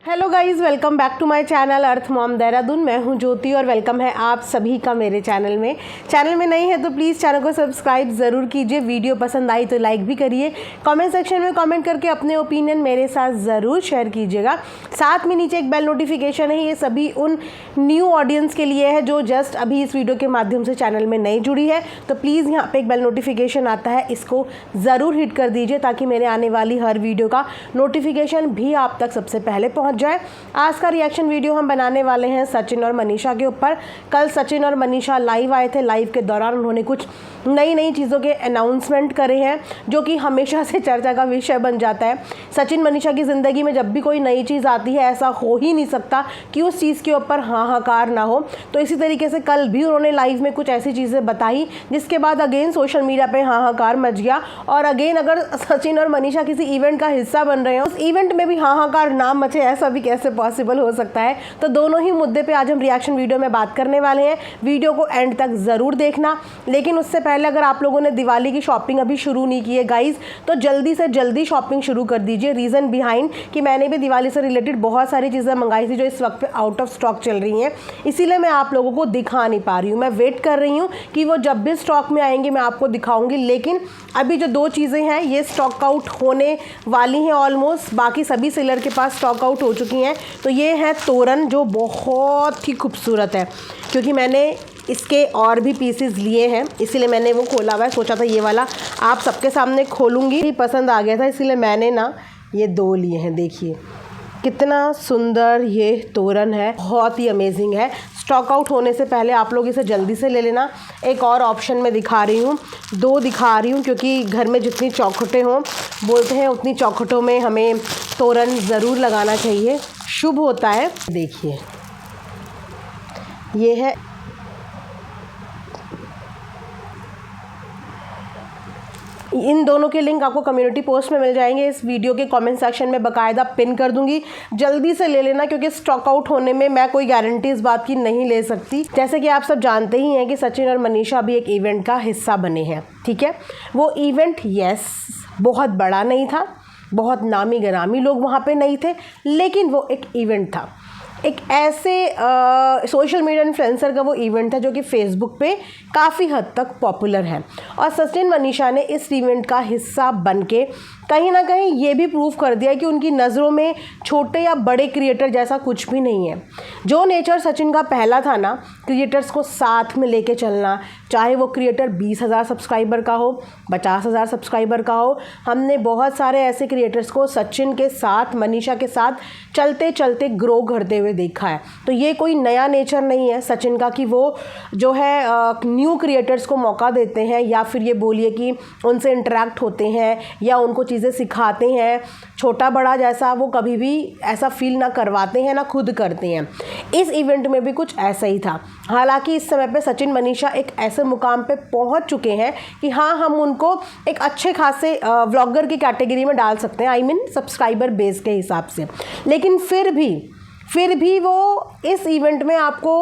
Hello guys, welcome back to my channel earth mom Dehradun. मैं हूं ज्योति और वेलकम है आप सभी का मेरे चैनल में नए हैं तो प्लीज़ चैनल को सब्सक्राइब ज़रूर कीजिए। वीडियो पसंद आई तो लाइक भी करिए। कमेंट सेक्शन में कमेंट करके अपने ओपिनियन मेरे साथ ज़रूर शेयर कीजिएगा। साथ में नीचे एक बेल नोटिफिकेशन है, ये सभी उन न्यू ऑडियंस के लिए है जो जस्ट अभी इस वीडियो के माध्यम से चैनल में नई जुड़ी है। तो प्लीज़ यहाँ पर एक बेल नोटिफिकेशन आता है, इसको ज़रूर हिट कर दीजिए ताकि मेरे आने वाली हर वीडियो का नोटिफिकेशन भी आप तक सबसे पहले पहुँच जाए। आज का रिएक्शन वीडियो हम बनाने वाले हैं सचिन और मनीषा के ऊपर। कल सचिन और मनीषा लाइव आए थे। लाइव के दौरान उन्होंने कुछ नई चीज़ों के अनाउंसमेंट करे हैं जो कि हमेशा से चर्चा का विषय बन जाता है। सचिन मनीषा की ज़िंदगी में जब भी कोई नई चीज़ आती है ऐसा हो ही नहीं सकता कि उस चीज़ के ऊपर हाहाकार ना हो। तो इसी तरीके से कल भी उन्होंने लाइव में कुछ ऐसी चीज़ें बताई जिसके बाद अगेन सोशल मीडिया पे हाहाकार मच गया। और अगेन अगर सचिन और मनीषा किसी इवेंट का हिस्सा बन रहे हैं, उस इवेंट में भी हाहाकार ना मचे, ऐसा भी कैसे पॉसिबल हो सकता है। तो दोनों ही मुद्दे पे आज हम रिएक्शन वीडियो में बात करने वाले हैं। वीडियो को एंड तक ज़रूर देखना। लेकिन उससे पहले अगर आप लोगों ने दिवाली की शॉपिंग अभी शुरू नहीं की है गाइज, तो जल्दी से जल्दी शॉपिंग शुरू कर दीजिए। रीज़न बिहाइंड कि मैंने भी दिवाली से रिलेटेड बहुत सारी चीज़ें मंगाई थी जो इस वक्त पे आउट ऑफ स्टॉक चल रही हैं, इसीलिए मैं आप लोगों को दिखा नहीं पा रही हूँ। मैं वेट कर रही हूँ कि वो जब भी स्टॉक में आएंगे मैं आपको दिखाऊंगी। लेकिन अभी जो दो चीज़ें हैं ये स्टॉक आउट होने वाली हैं ऑलमोस्ट। बाकी सभी सेलर के पास स्टॉक आउट हो चुकी हैं। तो ये है तोरण जो बहुत ही खूबसूरत है, क्योंकि मैंने इसके और भी पीसेस लिए हैं इसीलिए मैंने वो खोला हुआ है। सोचा था ये वाला आप सबके सामने खोलूँगी, पसंद आ गया था इसीलिए मैंने ना ये दो लिए हैं। देखिए कितना सुंदर ये तोरण है, बहुत ही अमेजिंग है। स्टॉक आउट होने से पहले आप लोग इसे जल्दी से ले लेना। एक और ऑप्शन में दिखा रही हूँ, दो दिखा रही हूँ क्योंकि घर में जितनी चौखटें हों, बोलते हैं उतनी चौखटों में हमें तोरण ज़रूर लगाना चाहिए, शुभ होता है। देखिए ये है, इन दोनों के लिंक आपको कम्युनिटी पोस्ट में मिल जाएंगे। इस वीडियो के कमेंट सेक्शन में बाकायदा पिन कर दूंगी। जल्दी से ले लेना क्योंकि स्टॉक आउट होने में मैं कोई गारंटी इस बात की नहीं ले सकती। जैसे कि आप सब जानते ही हैं कि सचिन और मनीषा भी एक इवेंट का हिस्सा बने हैं, ठीक है। वो इवेंट बहुत बड़ा नहीं था, बहुत नामी गिरामी लोग वहाँ पे नहीं थे, लेकिन वो एक इवेंट था। एक ऐसे सोशल मीडिया इन्फ्लुएंसर का वो इवेंट था जो कि फेसबुक पे काफ़ी हद तक पॉपुलर है। और सचिन मनीषा ने इस इवेंट का हिस्सा बनके कहीं ना कहीं ये भी प्रूव कर दिया कि उनकी नज़रों में छोटे या बड़े क्रिएटर जैसा कुछ भी नहीं है। जो नेचर सचिन का पहला था ना, क्रिएटर्स को साथ में लेके चलना, चाहे वो क्रिएटर 20,000 सब्सक्राइबर का हो, 50,000 सब्सक्राइबर का हो। हमने बहुत सारे ऐसे क्रिएटर्स को सचिन के साथ, मनीषा के साथ चलते चलते ग्रो करते हुए देखा है। तो ये कोई नया नेचर नहीं है सचिन का कि वो जो है न्यू क्रिएटर्स को मौका देते हैं या फिर ये बोलिए कि उनसे इंटरेक्ट होते हैं या उनको चीज़ें सिखाते हैं। छोटा बड़ा जैसा वो कभी भी ऐसा फील ना करवाते हैं, ना खुद करते हैं। इस इवेंट में भी कुछ ऐसा ही था। हालांकि इस समय पे सचिन मनीषा एक ऐसे मुकाम पे पहुंच चुके हैं कि हाँ, हम उनको एक अच्छे खासे व्लॉगर की कैटेगरी में डाल सकते हैं, आई मीन सब्सक्राइबर बेस के हिसाब से। लेकिन फिर भी वो इस इवेंट में आपको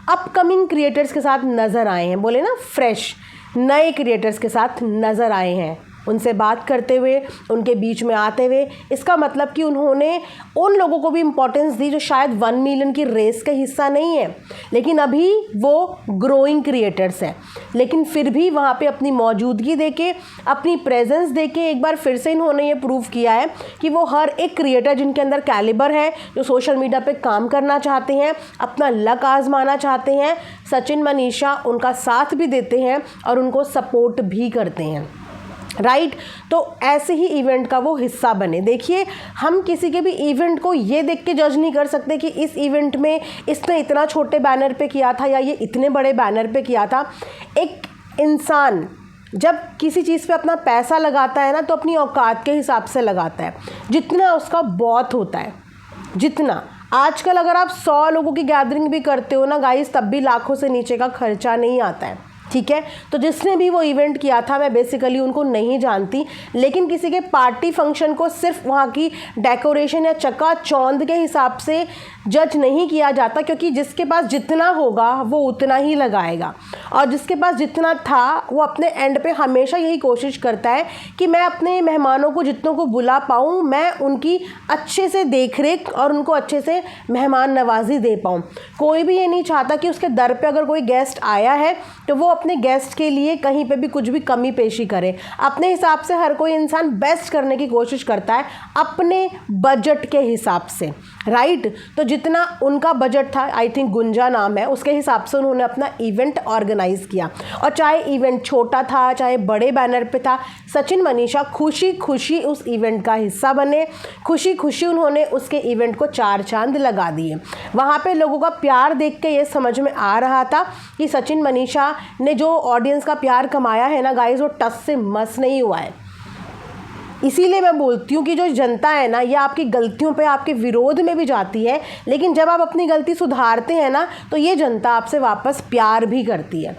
अपकमिंग क्रिएटर्स के साथ नज़र आए हैं, बोले ना फ्रेश नए क्रिएटर्स के साथ नज़र आए हैं, उनसे बात करते हुए, उनके बीच में आते हुए। इसका मतलब कि उन्होंने उन लोगों को भी इम्पोर्टेंस दी जो शायद 1 मिलियन की रेस का हिस्सा नहीं है, लेकिन अभी वो ग्रोइंग क्रिएटर्स हैं। लेकिन फिर भी वहाँ पे अपनी मौजूदगी देके, अपनी प्रेजेंस देके एक बार फिर से इन्होंने ये प्रूव किया है कि वो हर एक क्रिएटर जिनके अंदर कैलिबर है, जो सोशल मीडिया पे काम करना चाहते हैं, अपना लक आजमाना चाहते हैं, सचिन मनीषा उनका साथ भी देते हैं और उनको सपोर्ट भी करते हैं, राइट। तो ऐसे ही इवेंट का वो हिस्सा बने। देखिए, हम किसी के भी इवेंट को ये देख के जज नहीं कर सकते कि इस इवेंट में इसने इतना छोटे बैनर पे किया था या ये इतने बड़े बैनर पे किया था। एक इंसान जब किसी चीज़ पे अपना पैसा लगाता है ना, तो अपनी औकात के हिसाब से लगाता है, जितना उसका बहुत होता है। जितना आजकल अगर आप 100 लोगों की गैदरिंग भी करते हो ना गाइस, तब भी लाखों से नीचे का खर्चा नहीं आता है। ठीक है। तो जिसने भी वो इवेंट किया था मैं बेसिकली उनको नहीं जानती, लेकिन किसी के पार्टी फंक्शन को सिर्फ वहाँ की डेकोरेशन या चकाचौंध के हिसाब से जज नहीं किया जाता, क्योंकि जिसके पास जितना होगा वो उतना ही लगाएगा, और जिसके पास जितना था वो अपने एंड पे हमेशा यही कोशिश करता है कि मैं अपने मेहमानों को जितनों को बुला पाऊँ, मैं उनकी अच्छे से देख रेख और उनको अच्छे से मेहमान नवाजी दे पाऊँ। कोई भी ये नहीं चाहता कि उसके दर पे अगर कोई गेस्ट आया है तो वो अपने गेस्ट के लिए कहीं पे भी कुछ भी कमी पेशी करे। अपने हिसाब से हर कोई इंसान बेस्ट करने की कोशिश करता है अपने बजट के हिसाब से, राइट। तो जितना उनका बजट था, आई थिंक गुंजा नाम है, उसके हिसाब से उन्होंने अपना इवेंट ऑर्गेनाइज किया, और चाहे इवेंट छोटा था चाहे बड़े बैनर पे था, सचिन मनीषा खुशी खुशी उस इवेंट का हिस्सा बने, खुशी खुशी उन्होंने उसके इवेंट को 4 चांद लगा दिए। वहाँ पे लोगों का प्यार देख के ये समझ में आ रहा था कि सचिन मनीषा ने जो ऑडियंस का प्यार कमाया है ना गाइस, वो टस से मस नहीं हुआ है। इसीलिए मैं बोलती हूँ कि जो जनता है ना, ये आपकी गलतियों पे आपके विरोध में भी जाती है, लेकिन जब आप अपनी गलती सुधारते हैं ना तो ये जनता आपसे वापस प्यार भी करती है।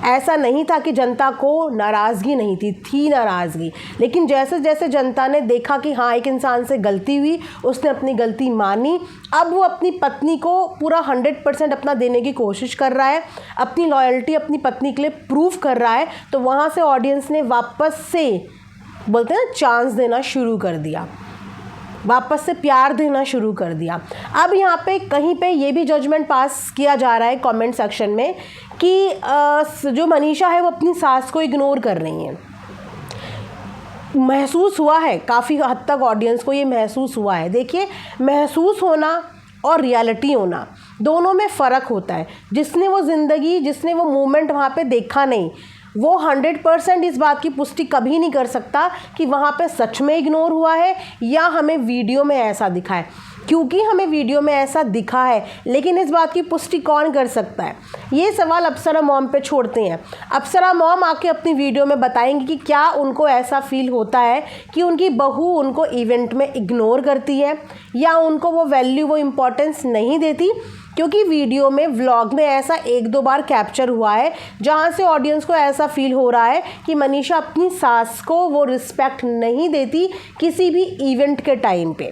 ऐसा नहीं था कि जनता को नाराज़गी नहीं थी नाराज़गी, लेकिन जैसे जैसे जनता ने देखा कि हाँ एक इंसान से गलती हुई, उसने अपनी गलती मानी, अब वो अपनी पत्नी को पूरा 100% अपना देने की कोशिश कर रहा है, अपनी लॉयल्टी अपनी पत्नी के लिए प्रूव कर रहा है, तो वहाँ से ऑडियंस ने वापस से बोलते हैं ना चांस देना शुरू कर दिया, वापस से प्यार देना शुरू कर दिया। अब यहाँ पे कहीं पे ये भी जजमेंट पास किया जा रहा है कमेंट सेक्शन में कि जो मनीषा है वो अपनी सास को इग्नोर कर रही हैं। महसूस हुआ है काफ़ी हद तक, ऑडियंस को ये महसूस हुआ है। देखिए, महसूस होना और रियलिटी होना दोनों में फ़र्क होता है। जिसने वो ज़िंदगी, जिसने वो मोमेंट वहाँ पे देखा नहीं, वो 100% इस बात की पुष्टि कभी नहीं कर सकता कि वहाँ पे सच में इग्नोर हुआ है या हमें वीडियो में ऐसा दिखा है। क्योंकि हमें वीडियो में ऐसा दिखा है, लेकिन इस बात की पुष्टि कौन कर सकता है? ये सवाल अप्सरा मॉम पे छोड़ते हैं। अप्सरा मॉम आके अपनी वीडियो में बताएंगी कि क्या उनको ऐसा फील होता है कि उनकी बहू उनको इवेंट में इग्नोर करती है, या उनको वो वैल्यू, वो इम्पोर्टेंस नहीं देती। क्योंकि वीडियो में, व्लॉग में ऐसा 1-2 बार कैप्चर हुआ है जहाँ से ऑडियंस को ऐसा फील हो रहा है कि मनीषा अपनी सास को वो रिस्पेक्ट नहीं देती किसी भी इवेंट के टाइम पे।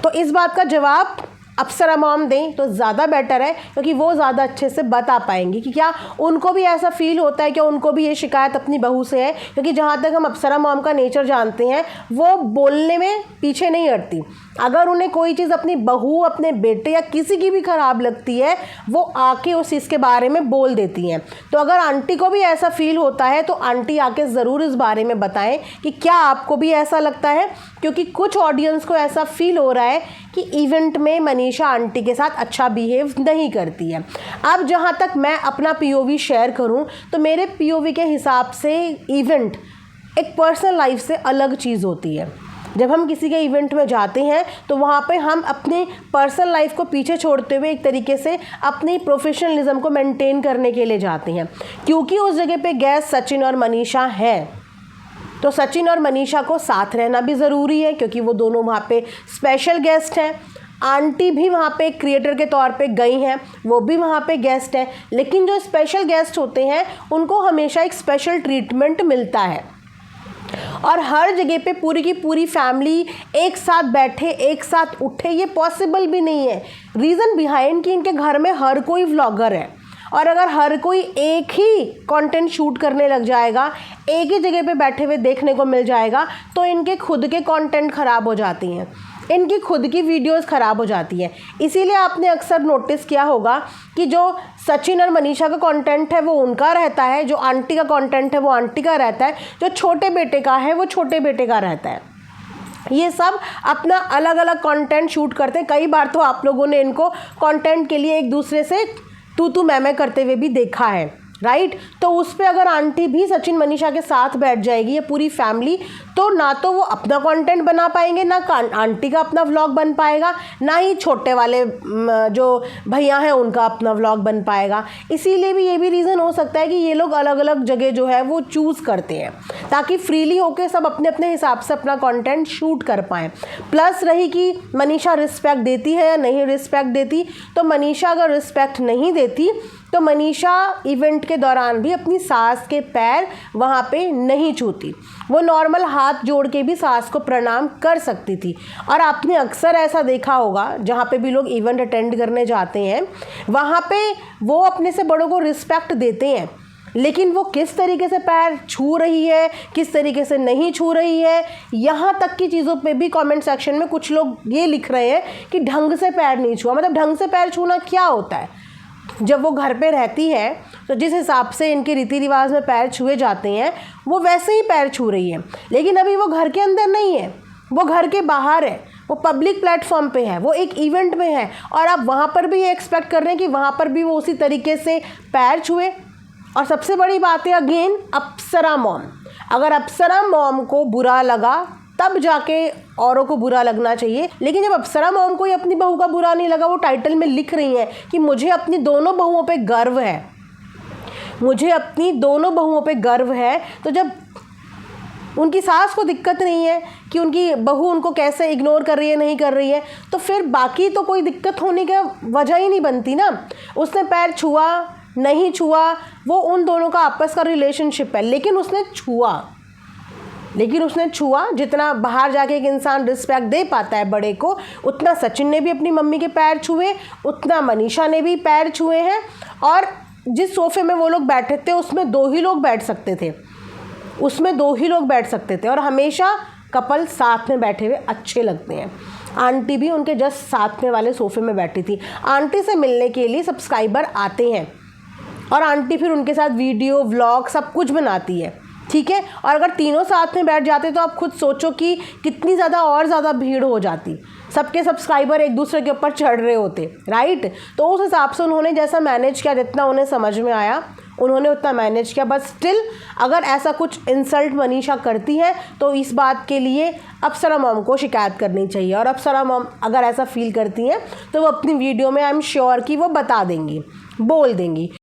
तो इस बात का जवाब अप्सरा मॉम दें तो ज़्यादा बेटर है, क्योंकि वो ज़्यादा अच्छे से बता पाएंगी कि क्या उनको भी ऐसा फील होता है, क्या उनको भी ये शिकायत अपनी बहू से है। क्योंकि जहाँ तक हम अप्सरा मॉम का नेचर जानते हैं, वो बोलने में पीछे नहीं हटती। अगर उन्हें कोई चीज़ अपनी बहू, अपने बेटे या किसी की भी ख़राब लगती है, वो आके उस चीज़ के बारे में बोल देती हैं। तो अगर आंटी को भी ऐसा फील होता है तो आंटी आके ज़रूर इस बारे में बताएं कि क्या आपको भी ऐसा लगता है। क्योंकि कुछ ऑडियंस को ऐसा फील हो रहा है कि इवेंट में मनीषा आंटी के साथ अच्छा बिहेव नहीं करती है। अब जहाँ तक मैं अपना पीओवी शेयर करूँ तो मेरे पीओवी के हिसाब से इवेंट एक पर्सनल लाइफ से अलग चीज़ होती है। जब हम किसी के इवेंट में जाते हैं तो वहाँ पे हम अपने पर्सनल लाइफ को पीछे छोड़ते हुए एक तरीके से अपनी प्रोफेशनलिज्म को मेंटेन करने के लिए जाते हैं। क्योंकि उस जगह पे गेस्ट सचिन और मनीषा हैं, तो सचिन और मनीषा को साथ रहना भी ज़रूरी है, क्योंकि वो दोनों वहाँ पे स्पेशल गेस्ट हैं। आंटी भी वहाँ पे क्रिएटर के तौर पे गई हैं, वो भी वहाँ पे गेस्ट हैं। लेकिन जो स्पेशल गेस्ट होते हैं उनको हमेशा एक स्पेशल ट्रीटमेंट मिलता है, और हर जगह पे पूरी की पूरी फैमिली एक साथ बैठे, एक साथ उठे, ये पॉसिबल भी नहीं है। रीज़न बिहाइंड कि इनके घर में हर कोई व्लॉगर है, और अगर हर कोई एक ही कंटेंट शूट करने लग जाएगा, एक ही जगह पे बैठे हुए देखने को मिल जाएगा, तो इनके खुद के कंटेंट ख़राब हो जाती हैं, इनकी खुद की वीडियोस ख़राब हो जाती हैं। इसीलिए आपने अक्सर नोटिस किया होगा कि जो सचिन और मनीषा का कंटेंट है वो उनका रहता है, जो आंटी का कंटेंट है वो आंटी का रहता है, जो छोटे बेटे का है वो छोटे बेटे का रहता है। ये सब अपना अलग अलग कंटेंट शूट करते हैं। कई बार तो आप लोगों ने इनको कंटेंट के लिए एक दूसरे से तू मैं करते हुए भी देखा है, राइट। तो उस पर अगर आंटी भी सचिन मनीषा के साथ बैठ जाएगी, ये पूरी फैमिली, तो ना तो वो अपना कंटेंट बना पाएंगे, ना आंटी का अपना व्लॉग बन पाएगा, ना ही छोटे वाले जो भैया हैं उनका अपना व्लॉग बन पाएगा। इसीलिए भी ये भी रीज़न हो सकता है कि ये लोग अलग अलग जगह जो है वो चूज़ करते हैं, ताकि फ्रीली होकर सब अपने अपने हिसाब से अपना कंटेंट शूट कर पाएँ। प्लस रही कि मनीषा रिस्पेक्ट देती है या नहीं रिस्पेक्ट देती, तो मनीषा अगर रिस्पेक्ट नहीं देती तो मनीषा इवेंट के दौरान भी अपनी सास के पैर वहाँ पे नहीं छूती, वो नॉर्मल हाथ जोड़ के भी सास को प्रणाम कर सकती थी। और आपने अक्सर ऐसा देखा होगा जहाँ पे भी लोग इवेंट अटेंड करने जाते हैं वहाँ पे वो अपने से बड़ों को रिस्पेक्ट देते हैं, लेकिन वो किस तरीके से पैर छू रही है, किस तरीके से नहीं छू रही है, यहाँ तक की चीज़ों पे भी कमेंट सेक्शन में कुछ लोग ये लिख रहे हैं कि ढंग से पैर नहीं छुआ। मतलब ढंग से पैर छूना क्या होता है? जब वो घर पे रहती है तो जिस हिसाब से इनके रीति रिवाज में पैर छुए जाते हैं वो वैसे ही पैर छू रही है, लेकिन अभी वो घर के अंदर नहीं है, वो घर के बाहर है, वो पब्लिक प्लेटफॉर्म पे है, वो एक इवेंट में है, और आप वहाँ पर भी ये एक्सपेक्ट कर रहे हैं कि वहाँ पर भी वो उसी तरीके से पैर छुए। और सबसे बड़ी बात है अगेन अप्सरा मॉम, अगर अप्सरा मॉम को बुरा लगा तब जाके औरों को बुरा लगना चाहिए, लेकिन जब अप्सरा मॉम को ही अपनी बहू का बुरा नहीं लगा, वो टाइटल में लिख रही हैं कि मुझे अपनी दोनों बहुओं पे गर्व है, मुझे अपनी दोनों बहुओं पे गर्व है, तो जब उनकी सास को दिक्कत नहीं है कि उनकी बहू उनको कैसे इग्नोर कर रही है, नहीं कर रही है, तो फिर बाकी तो कोई दिक्कत होने की वजह ही नहीं बनती ना। उसने पैर छुआ नहीं छुआ वो उन दोनों का आपस का रिलेशनशिप है, लेकिन उसने छुआ जितना बाहर जाके एक इंसान रिस्पेक्ट दे पाता है बड़े को, उतना सचिन ने भी अपनी मम्मी के पैर छुए, उतना मनीषा ने भी पैर छुए हैं। और जिस सोफे में वो लोग बैठे थे उसमें 2 ही लोग बैठ सकते थे, और हमेशा कपल साथ में बैठे हुए अच्छे लगते हैं। आंटी भी उनके जस्ट साथ में वाले सोफे में बैठी थी। आंटी से मिलने के लिए सब्सक्राइबर आते हैं और आंटी फिर उनके साथ वीडियो व्लॉग सब कुछ बनाती है, ठीक है। और अगर तीनों साथ में बैठ जाते तो आप खुद सोचो कि कितनी ज़्यादा भीड़ हो जाती, सबके सब्सक्राइबर एक दूसरे के ऊपर चढ़ रहे होते, राइट। तो उस हिसाब से उन्होंने जैसा मैनेज किया, जितना उन्हें समझ में आया उन्होंने उतना मैनेज किया। बट स्टिल अगर ऐसा कुछ इंसल्ट मनीषा करती है तो इस बात के लिए अप्सरा मॉम को शिकायत करनी चाहिए, और अप्सरा मॉम अगर ऐसा फील करती हैं तो वो अपनी वीडियो में आई एम श्योर कि वो बता देंगी, बोल देंगी।